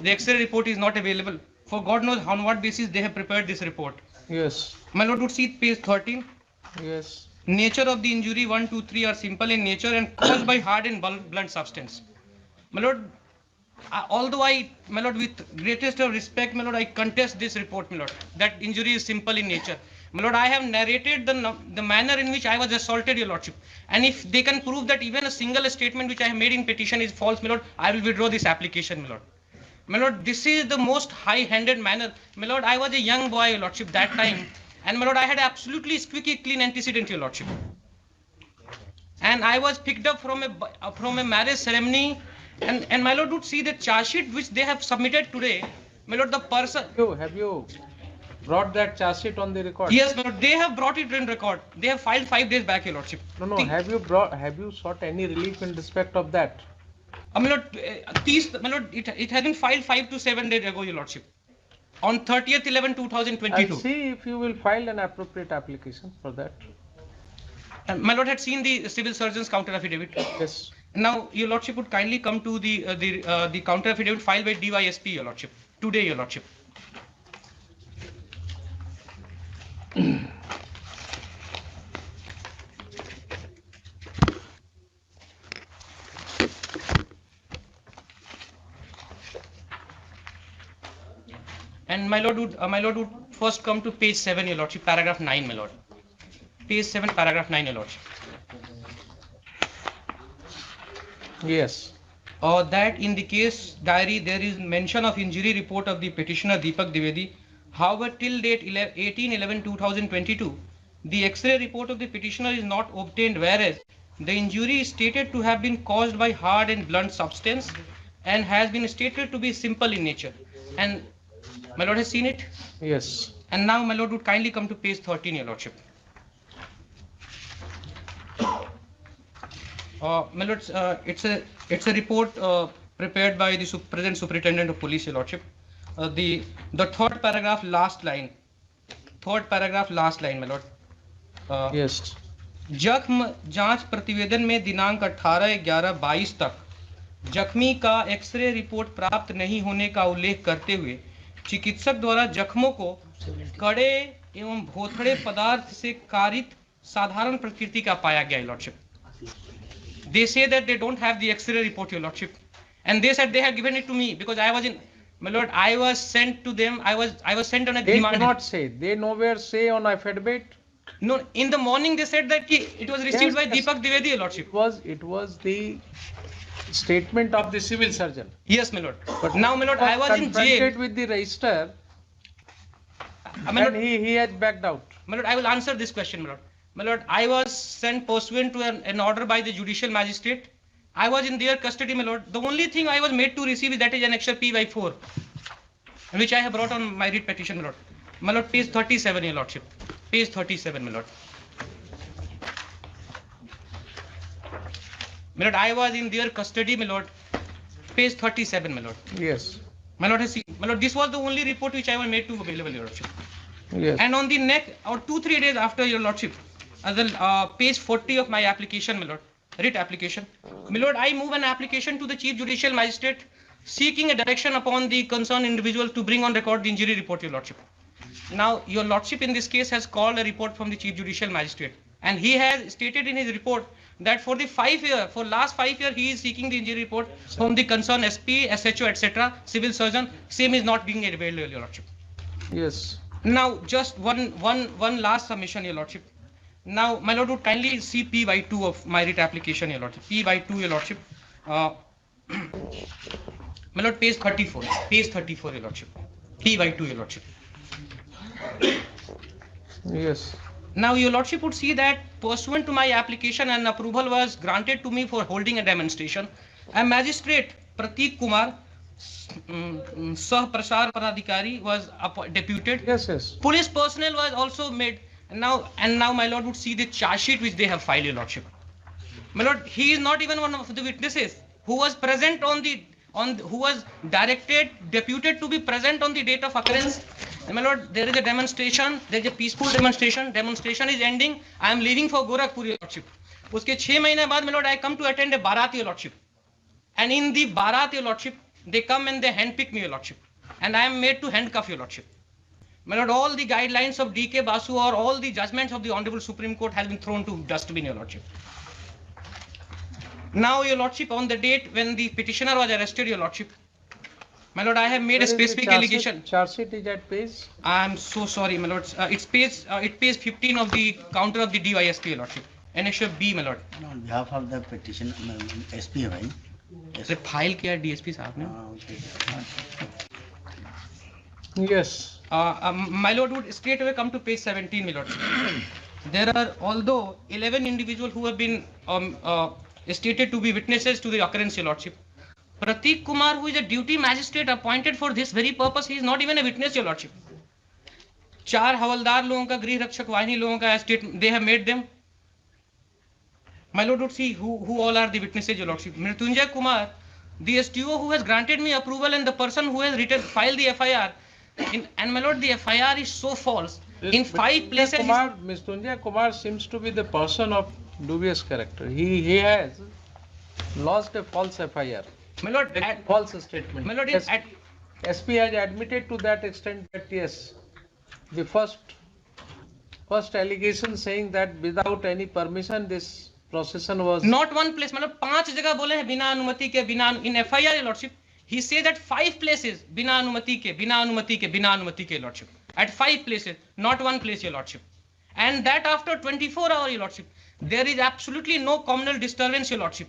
the X-ray report is not available, for God knows on what basis they have prepared this report. yes, My Lord would see page 13. yes, Nature of the injury 1, 2, 3 are simple in nature and caused by hard and blunt substance. My Lord, although my lord, with greatest of respect, my lord, I contest this report, my lord, that injury is simple in nature. My lord, I have narrated the manner in which I was assaulted, your lordship. And if they can prove that even a single statement which I have made in petition is false, my lord, I will withdraw this application, my lord. My lord, this is the most high-handed manner. My lord, I was a young boy, your lordship, that time. And my lord, I had absolutely squeaky clean antecedent, your lordship. And I was picked up from a marriage ceremony. And my lord would see the charge sheet which they have submitted today. My lord, the person. Have you brought that charge sheet on the record? Yes, my lord, they have brought it in record. They have filed 5 days back, your lordship. No. Have you sought any relief in respect of that? My lord, it has been filed 5 to 7 days ago, your lordship. On 30th 11/2022. I'll see if you will file an appropriate application for that. My lord had seen the civil surgeon's counter affidavit. Yes. Now, your lordship would kindly come to the counter affidavit filed by DYSP, your lordship, today, your lordship. And my lord would first come to page 7, your lordship, paragraph 9, my lord. Page 7, paragraph 9, your lordship. Yes. That in the case diary there is mention of injury report of the petitioner Deepak Dwivedi. However, till date 18/11/2022, the X-ray report of the petitioner is not obtained, whereas the injury is stated to have been caused by hard and blunt substance and has been stated to be simple in nature. And my lord has seen it. Yes. And now my lord would kindly come to page 13, your lordship. My lord, it's a report prepared by the present superintendent of police, your lordship. The third paragraph, last line. My lord. Yes. जख्म जांच प्रतिवेदन में दिनांक 18/11/22 तक जख्मी का x ray report प्राप्त नहीं होने का उल्लेख करते हुए चिकित्सक द्वारा जख्मों को कड़े एवं भोथड़े पदार्थ से कारित साधारण प्रकृति का पाया गया, lordship. They say that they don't have the X-ray report, your lordship, and they said they have given it to me because I was in. My lord, I was sent to them. I was sent on a They demand. do not say. They nowhere say on affidavit. No, in the morning they said that it was received by Deepak Dwivedi, your lordship. It was the statement of the civil surgeon. Yes, my lord. But now, my lord, I was in jail. Confronted with the register, My lord, and he had backed out. my lord, I will answer this question, my lord. My lord, I was sent pursuant to an order by the judicial magistrate. I was in their custody, my lord. The only thing I was made to receive is that is annexure P/4, which I have brought on my writ petition, my lord. My lord, page 37, your lordship. Page 37, my lord. My lord, I was in their custody, my lord. Page 37, my lord. Yes. My lord has seen. My lord, this was the only report which I was made to available, your lordship. Yes. And on the next, or 2-3 days after, your lordship, as the page 40 of my application, my lord, writ application, my lord, I move an application to the chief judicial magistrate seeking a direction upon the concerned individual to bring on record the injury report, your lordship. Now, your lordship in this case has called a report from the chief judicial magistrate, and he has stated in his report that for last 5 years, he is seeking the injury report from the concerned SP, SHO, etc., civil surgeon. Same is not being available, your lordship. Yes. Now, just one last submission, your lordship. Now, my lord would kindly see P/2 of my writ application, your lordship. P/2, your lordship. My lord, page 34. Page 34, your lordship. P/2, your lordship. Yes. Now, your lordship would see that pursuant to my application, an approval was granted to me for holding a demonstration. A magistrate, Prateek Kumar, Sah Prasar Paradhikari, was deputed. Yes. Police personnel was also made. And now my lord would see the charge sheet which they have filed, your lordship. My lord, he is not even one of the witnesses who was present who was deputed to be present on the date of occurrence. And my lord, there is a demonstration, there is a peaceful demonstration. Demonstration is ending. I am leaving for Gorakhpur, your lordship. Uske 6 mahine baad, my lord, I come to attend a barat, your lordship. And in the barat, your lordship, they come and they handpick me, your lordship. And I am made to handcuff, your lordship. My lord, all the guidelines of D.K. Basu or all the judgments of the Honorable Supreme Court has been thrown to dustbin, your lordship. Now, your lordship, on the date when the petitioner was arrested, your lordship, My lord, I have made a specific allegation. Charge sheet is at page. I am so sorry, my lord. It pays 15 of the counter of the DYSP, your lordship. Annexure B, my lord. On behalf of the petition, SP है भाई. Sir file किया है DSP साहब ने. Yes. My lord would straight away come to page 17, my lord. There are although 11 individuals who have been stated to be witnesses to the occurrence, your lordship. Prateek Kumar, who is a duty magistrate appointed for this very purpose, he is not even a witness, your lordship. 4 हवलदार लोगों का, गृह रक्षक वाहिनी लोगों का statement, they have made them. My lord would see who all are the witnesses, your lordship. Mrityunjay Kumar, the STO who has granted me approval, and the person who has filed the FIR. And my lord, the FIR is so false. In 5 places. Mrityunjay Kumar seems to be the person of dubious character. He has lost a false FIR. My lord, false statement. My lord, SP has admitted to that extent that yes, the first allegation saying that without any permission this procession was. Not one place. My lord, 5 जगह बोले हैं बिना अनुमति के, बिना in FIR, your lordship. He says that 5 places बिना अनुमति के, बिना अनुमति के, बिना अनुमति के, lordship. At 5 places, not one place, your lordship. And that after 24 hours, your lordship. There is absolutely no communal disturbance, your lordship.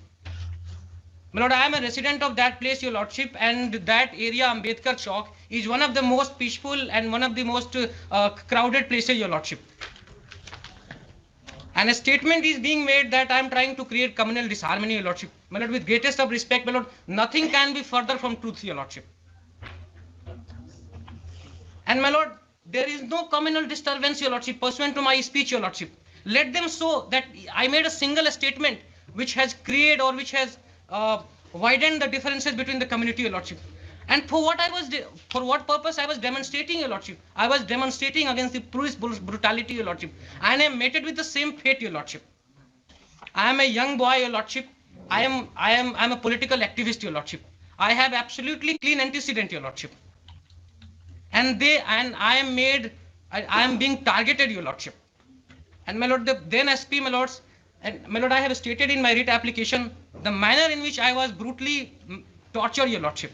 My lord, I am a resident of that place, your lordship, and that area, Ambedkar Chowk, is one of the most peaceful and one of the most crowded places, your lordship. And a statement is being made that I am trying to create communal disharmony, your lordship. My lord, with greatest of respect, my lord, nothing can be further from truth, your lordship. And my lord, there is no communal disturbance, your lordship, pursuant to my speech, your lordship. Let them show that I made a single statement which has created or which has widened the differences between the community, your lordship. And for what purpose I was demonstrating, your lordship? I was demonstrating against the police brutality, your lordship. And I am mated with the same fate, your lordship. I am a young boy, your lordship. I am a political activist, your lordship. I have absolutely clean antecedent, your lordship. And I am being targeted, your lordship. And my lord, then SP, my lords, and my lord, I have stated in my writ application the manner in which I was brutally tortured, your lordship.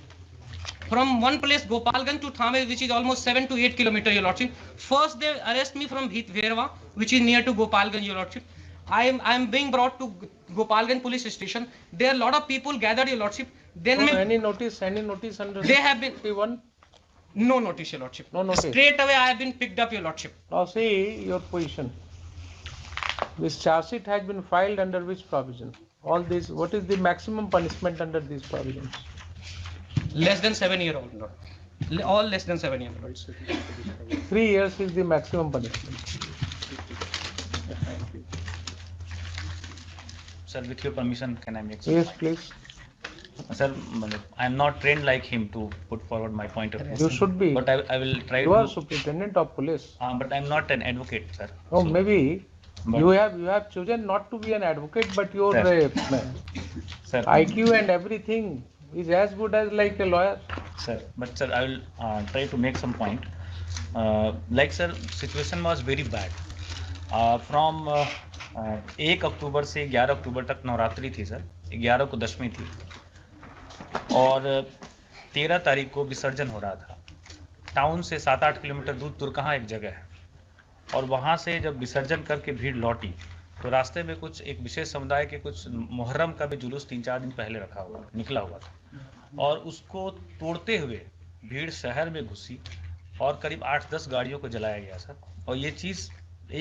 From one place, Gopalganj to Thame, which is almost 7 to 8 kilometers, your lordship. First, they arrest me from Verwa, which is near to Gopalganj, your lordship. I am being brought to Gopalganj police station. There are a lot of people gathered, your lordship. Then any notice under. They have been. P1? No notice, your lordship. No notice. Straight away, I have been picked up, your lordship. Now see your position. This charge sheet has been filed under which provision? All this. What is the maximum punishment under these provisions? Less than 7 years old, Lord. All less than 7 years old. 3 years is the maximum punishment. Sir, with your permission, can I make some Yes, point? please. Sir, I am not trained like him to put forward my point of view. You should be. But I will try You to. are superintendent of police. But I am not an advocate, sir. Oh, So- maybe but- you have chosen not to be an advocate, but your Sir, IQ and everything is as good as like a lawyer. Sir, but sir, I will try to make some point. Like sir, situation was very bad. From 1 अक्टूबर से 11 अक्टूबर तक नवरात्रि थी sir, 11 को दशमी थी और 13 तारीख को विसर्जन हो रहा था। टाउन से 7-8 किलोमीटर दूर तुरकहाँ एक जगह है और वहाँ से जब विसर्जन करके भीड़ लौटी तो रास्ते में कुछ एक विशेष समुदाय के कुछ मुहर्रम का भी जुलूस 3-4 दिन पहले निकला हुआ था और उसको तोड़ते हुए भीड़ शहर में घुसी और करीब 8-10 गाड़ियों को जलाया गया सर। और ये चीज़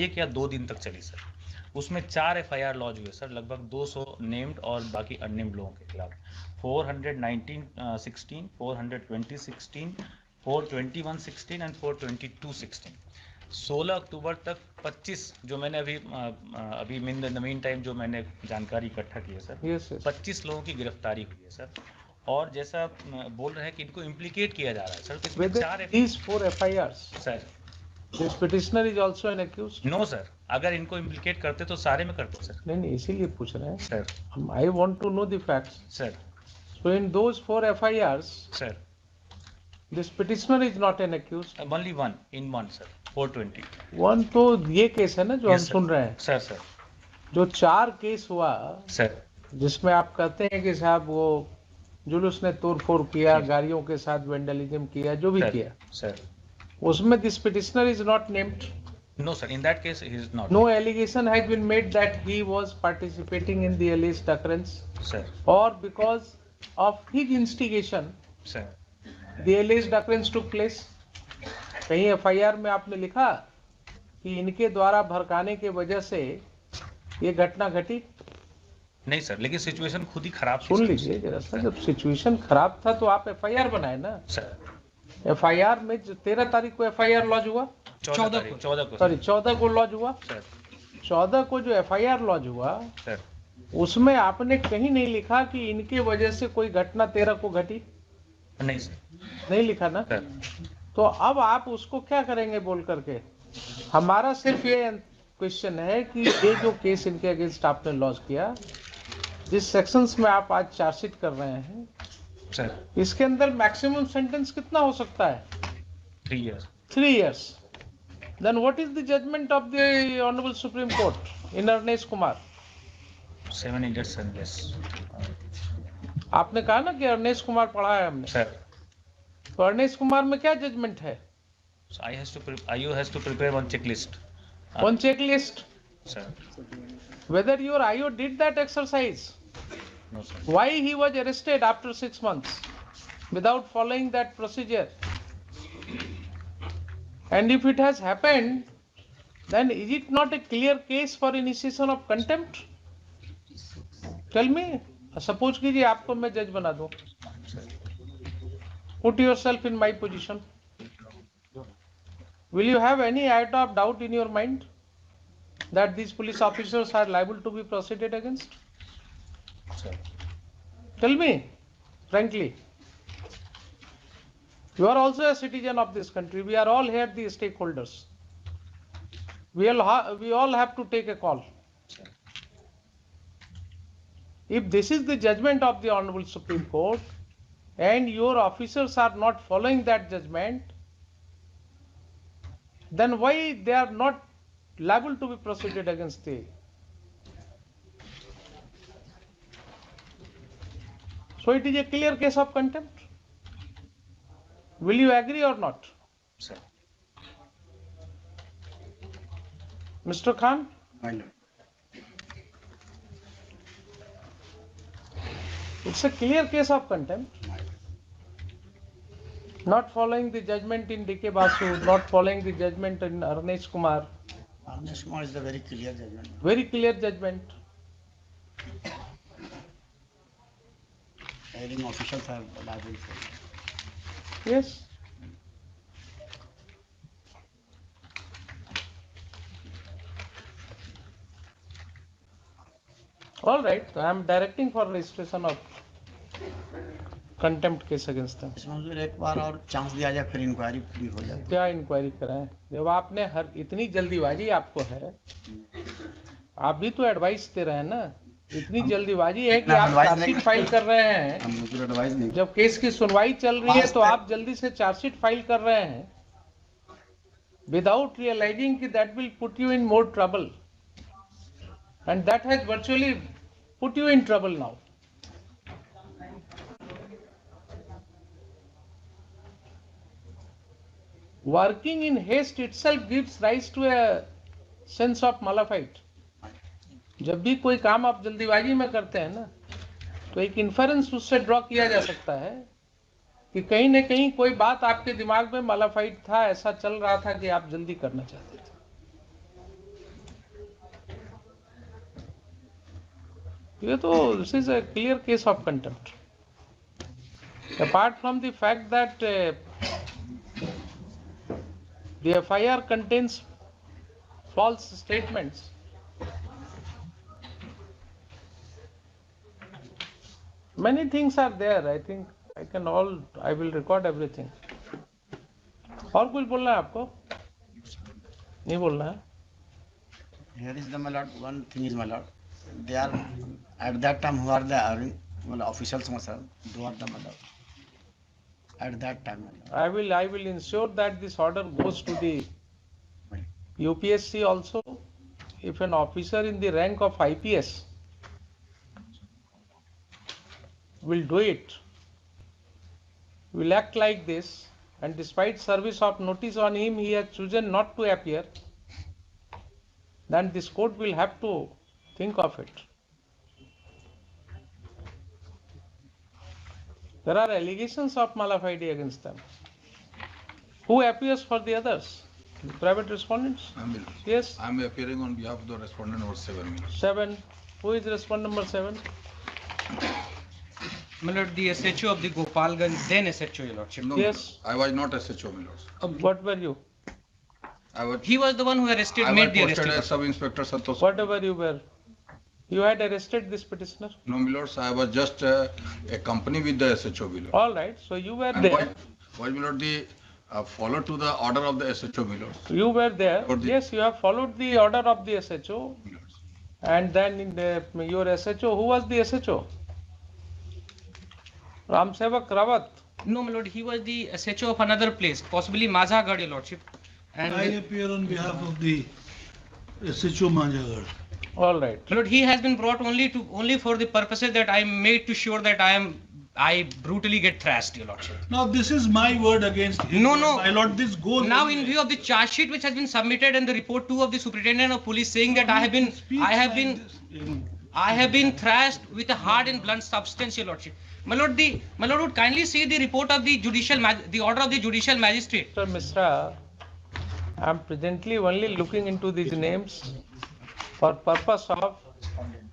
1 या 2 दिन तक चली सर। उसमें 4 FIR लॉन्च हुए सर, लगभग 200 नेम्ड और बाकी अननेम्ड लोगों के खिलाफ। 419-16, 420-16, 421-16 एंड 422-16। 16 अक्टूबर तक 25 जो मैंने अभी मीन टाइम जो मैंने जानकारी इकट्ठा की है सर, Yes, yes. 25 लोगों की गिरफ्तारी हुई है सर। और जैसा बोल रहे हैं कि इनको इम्प्लीकेट किया जा रहा है सर, तो इसमें Whether 4 these 4 FIRs, sir. this petitioner is also an accused. No sir, अगर इनको इम्प्लीकेट करते तो सारे में करते सर। नहीं इसीलिए पूछ रहे हैं। Sir I want to know the facts. Sir So in those 4 FIRs, sir this petitioner is not an accused. Only one in one sir, 420। One तो ये केस है ना जो हम Yes, sir. सुन रहे हैं। सर सर जो 4 केस हुआ सर जिसमें आप कहते हैं कि साहब वो जुलूस ने तोड़फोड़ किया, Yes. गाड़ियों के साथ वेंडलिज्म किया, जो भी Sir, किया, sir. उसमें this petitioner is not named. No, sir. In that case, he is not. No allegation has been made that he was participating in the alleged occurrence, Sir, or because of his instigation sir. the alleged occurrence took place. कहीं FIR में आपने लिखा कि इनके द्वारा भड़काने के वजह से ये घटना घटी? नहीं सर, लेकिन सिचुएशन खुद ही खराब थी, सुन सर। लीजिए जरा सा, जब सिचुएशन खराब था तो आप एफआईआर बनाए ना. सर, एफआईआर में 13 तारीख को एफआईआर लॉन्च हुआ, 14 को सॉरी 14 को लॉन्च हुआ. सर, 14 को जो एफआईआर लॉन्च हुआ सर। उसमें आपने कहीं नहीं लिखा कि इनके वजह से कोई घटना 13 को घटी. नहीं सर, नहीं लिखा ना. सर। तो अब आप उसको क्या करेंगे बोल करके? हमारा सिर्फ ये क्वेश्चन है कि ये जो केस इनके अगेंस्ट आपने लॉन्च किया, जिस सेक्शंस में आप आज चार्जशीट कर रहे हैं, सर, इसके अंदर मैक्सिमम सेंटेंस कितना हो सकता है? 3 years. 3 years. Then what is the judgment of the Honorable Supreme Court in Arnesh Kumar? 7 years and less. आपने कहा ना कि अरनेश कुमार पढ़ा है हमने, Sir, तो अरनेश कुमार में क्या जजमेंट है? so IU has to prepare one checklist. On checklist, Sir, whether your IO did that exercise, no sir. why he was arrested after 6 months without following that procedure, and if it has happened, then is it not a clear case for initiation of contempt? Tell me. Suppose कीजिए आपको मैं जज बना दूं. Put yourself in my position. Will you have any iota of doubt in your mind that these police officers are liable to be proceeded against? Sir, Tell me, frankly. You are also a citizen of this country. We are all here, the stakeholders. We all have to take a call. If this is the judgment of the Honorable Supreme Court and your officers are not following that judgment, then why they are not liable to be proceeded against the? So it is a clear case of contempt. Will you agree or not? sir. Mr. Khan? My lord. It's a clear case of contempt. Not following the judgment in D.K. Basu, not following the judgment in Arnesh Kumar. Arnesh Kumar is a very clear judgment. Very clear judgment. Hearing officials are liable for it. Yes. All right. So I am directing for registration of contempt case against them. इसमें मुझे एक बार और chance दिया जाए, फिर inquiry पूरी हो जाए. क्या इंक्वायरी कराएं? जब आपने हर इतनी जल्दीबाजी आपको है, आप भी तो एडवाइस दे रहे हैं ना. इतनी जल्दीबाजी है कि आप चार्जशीट फाइल कर रहे हैं. हम मुझे एडवाइस नहीं. जब केस की सुनवाई चल रही है तो आप जल्दी से चार्जशीट फाइल कर रहे हैं विदाउट रियलाइजिंग कि that will put you in more trouble, and that has virtually put you in trouble now. Working in haste itself gives rise to a sense of malafide. जब भी कोई काम आप जल्दीबाजी में करते हैं ना, तो एक इन्फरेंस उससे ड्रॉ किया जा सकता है कि कहीं न कहीं कोई बात आपके दिमाग में मालाफाइड था, ऐसा चल रहा था कि आप जल्दी करना चाहते थे. ये तो this is a clear case of contempt. Apart from the fact that the FIR contains false statements, many things are there. I think I will record everything. और कुछ बोलना है आपको? नहीं बोलना है? Here is the my lord. One thing is my lord. They are at that time who are the officials, my sir. Who are the my lord. At that time, my lord. I will ensure that this order goes to the UPSC also. If an officer in the rank of IPS will do it, will act like this, and despite service of notice on him, he has chosen not to appear, then this court will have to think of it. There are allegations of malafide against them. Who appears for the others? The private respondents? Yes. I am appearing on behalf of the respondent number 7. 7. Who is respondent number 7? My lord, the SHO of the Gopalganj, then SHO, Your Lordship. No, Yes. I was not SHO, my lords. What were you? He was the one who arrested, I made was the posted arrest. as Sub-Inspector Santosh. Whatever you were. You had arrested this petitioner? No, my lords, I was just a company with the SHO, my lord. All right. So you were And there. was my lord the follow to the order of the SHO, my lords. You were there. For the- Yes, you have followed the order of the SHO. My lords. And then in your SHO, who was the SHO? Ram Sevak Rawat. No, my lord, he was the SHO of another place, possibly Mazhagad, Your Lordship. And I appear on behalf of the SHO Manjagad. All right. my lord, he has been brought only for the purposes that I am made to sure that I brutally get thrashed, Your Lordship. Now this is my word against his No, word. no. My lord, this goes. Now, in view of the charge sheet which has been submitted and the report 2 of the Superintendent of Police saying that I have been thrashed with a hard and blunt substance, Your Lordship. My lord, would kindly see the report of the the order of the judicial magistrate. Mr. Misra, I am presently only looking into these names for purpose of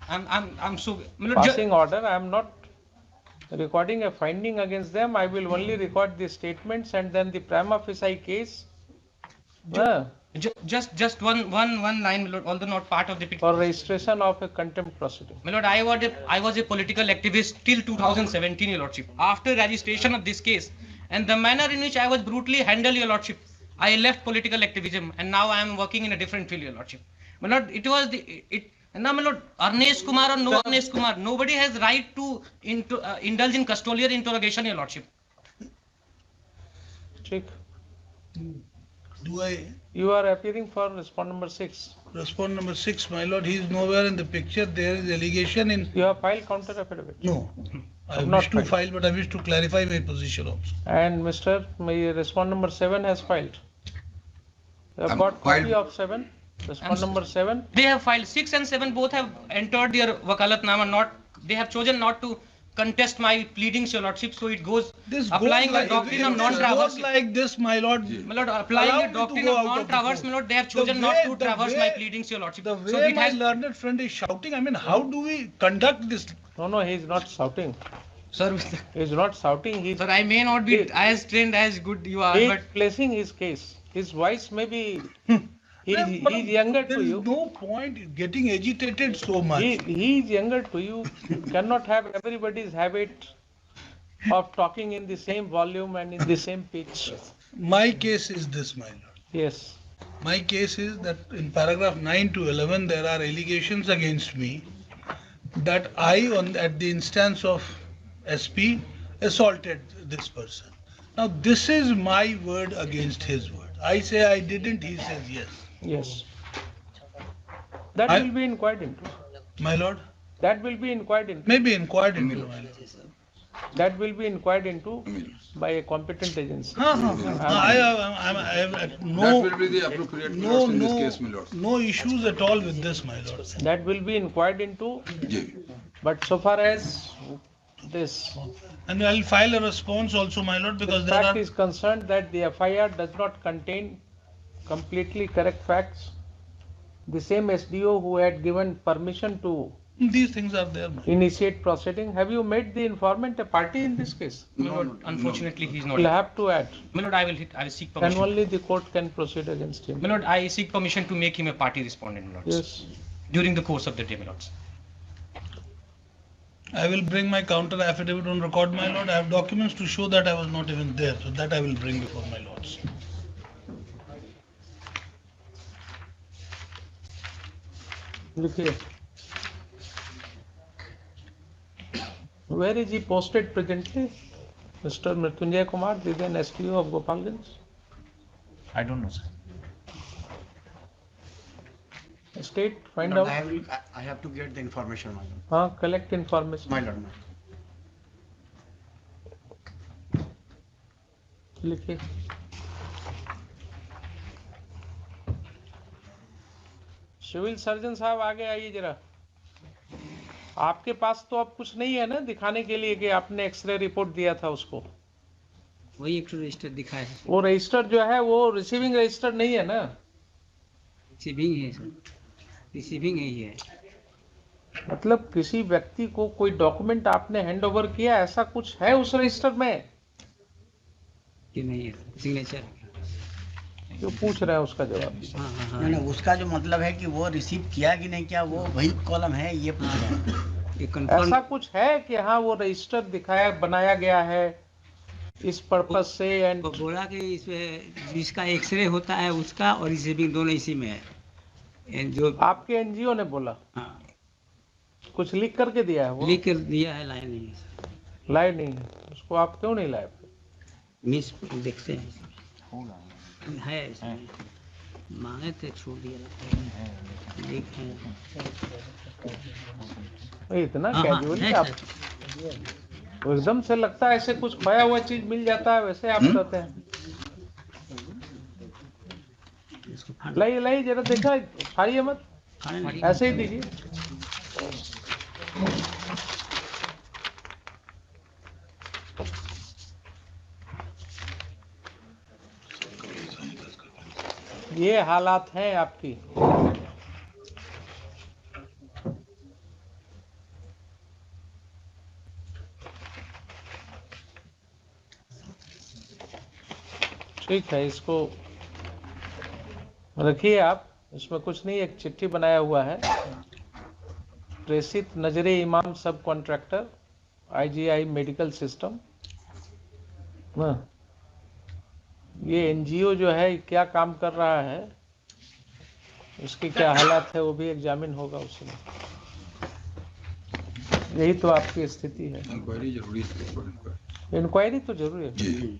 I'm so. My lord, passing order. I am not recording a finding against them. I will only record the statements and then the prima facie case. just one line, my lord, although not part of the picture. For registration of a contempt proceeding. My lord, I was a political activist till 2017, Your Lordship. After registration of this case and the manner in which I was brutally handled, Your Lordship, I left political activism and now I am working in a different field, Your Lordship. My lord, and now, my lord, Arnesh Kumar or no Arnesh Kumar, nobody has right to indulge in custodial interrogation, Your Lordship. Check. Do I You are appearing for respondent number 6. respond number 6, my lord? He is nowhere in the picture. There is allegation in. You have filed counter affidavit. No. I Not wish to filed. file, but I wish to clarify my position also. And my respondent number 7 has filed. You have I'm got copy filed. of 7. Respondent number 7. They have filed 6 and 7, both have entered their wakalatnama. They have chosen not to contest my pleadings, Your Lordship. So it goes This applying goes the like, doctrine of it non-traverse. goes like this, my lord. My lord, applying Allow the me to doctrine go of out of the non-traverse, court. my lord, they have The chosen not way- to the traverse my way- pleadings, Your Lordship. The So way it my has, learned friend is shouting, I mean, how do we conduct this? No, he is not shouting. sir, He is not shouting. He is sir, I may not be as trained as good you are, he is but placing his case. His voice may be. He But is younger there to is you. no point getting agitated so much. He is younger to you. You cannot have everybody's habit of talking in the same volume and in the same pitch. My case is this, my lord. Yes. My case is that in paragraph 9 to 11, there are allegations against me that at the instance of SP, assaulted this person. Now, this is my word against his word. I say I didn't, he says yes. Yes. That I- will be inquired into. My lord, That will be inquired into. maybe inquired into, my lord. That will be inquired into by a competent agency. I have That no, will be the appropriate my no, lords, in this no, case, my lords. no issues at all with this, my lord. That will be inquired into. Ji. But so far as this And I'll file a response also, my lord, because there fact are, is concerned that the FIR does not contain completely correct facts. The same SDO who had given permission to these things are there. My lord. initiate proceeding, have you made the informant a party in this case? my lord, unfortunately, he is not. You'll have to add. My lord, I will seek Then permission. only the court can proceed against him. My lord, I seek permission to make him a party respondent, my lords, Yes. during the course of the day, my lords. I will bring my counter affidavit on record, my lord. I have documents to show that I was not even there, so that I will bring before my lords. Look here. Where is he posted presently? Mr. Mrityunjay Kumar, the then STO of Gopalganj? I don't know, sir. State, find Lord, out. I have to get the information, my lord. Collect information. My lord, लिखिए। Civil surgeon साहब आगे आइए जरा। आपके पास तो अब कुछ नहीं है ना दिखाने के लिए कि आपने एक्सरे रिपोर्ट दिया था उसको? वही एक रजिस्टर दिखा है, वो रजिस्टर जो है वो रिसीविंग रजिस्टर नहीं है ना? रिसीविंग है सर, रिसीविंग ही है। मतलब किसी व्यक्ति को कोई डॉक्यूमेंट आपने हैंड ओवर किया, ऐसा कुछ है उस रजिस्टर में? कि नहीं है सिग्नेचर। जो पूछ रहे हैं उसका जवाब। हाँ हाँ हाँ, नहीं, उसका जो मतलब है कि वो रिसीव किया कि नहीं किया, वो वही कॉलम है, ये पूछ रहे हैं। ये कंफर्म। ऐसा कुछ है कि हाँ वो रजिस्टर दिखाया बनाया गया है इस पर्पस से एंड वो बोला कि इसमें जिसका एक्सरे होता है उसका और रिसीविंग दोनों इसी में है। जो आपके एनजीओ ने बोला? हाँ, कुछ लिख करके दिया है वो? लिख कर दिया है, लाइन नहीं है सर। लाए नहीं है, उसको आप क्यों नहीं लाए? मिस देखते हैं है इसमें, मांगे थे छोड़ दिया, लिख है। इतना हाँ, कैजुअली है आप सर। वो एकदम से लगता है ऐसे कुछ खोया हुआ चीज मिल जाता है वैसे आप कहते हैं। इसको फाड़ लाइए लाइए जरा, देखा फाड़िए मत, फाड़े ऐसे ही दीजिए। ये हालात हैं आपकी। ठीक है, इसको रखिए आप, इसमें कुछ नहीं, एक चिट्ठी बनाया हुआ है। प्रेषित नजरे इमाम सब कॉन्ट्रैक्टर आईजीआई मेडिकल सिस्टम। ये एनजीओ जो है क्या काम कर रहा है, उसके क्या हालात है, वो भी एग्जामिन होगा उसमें। यही तो आपकी स्थिति है। इंक्वायरी जरूरी है। इंक्वायरी तो जरूरी है। जी।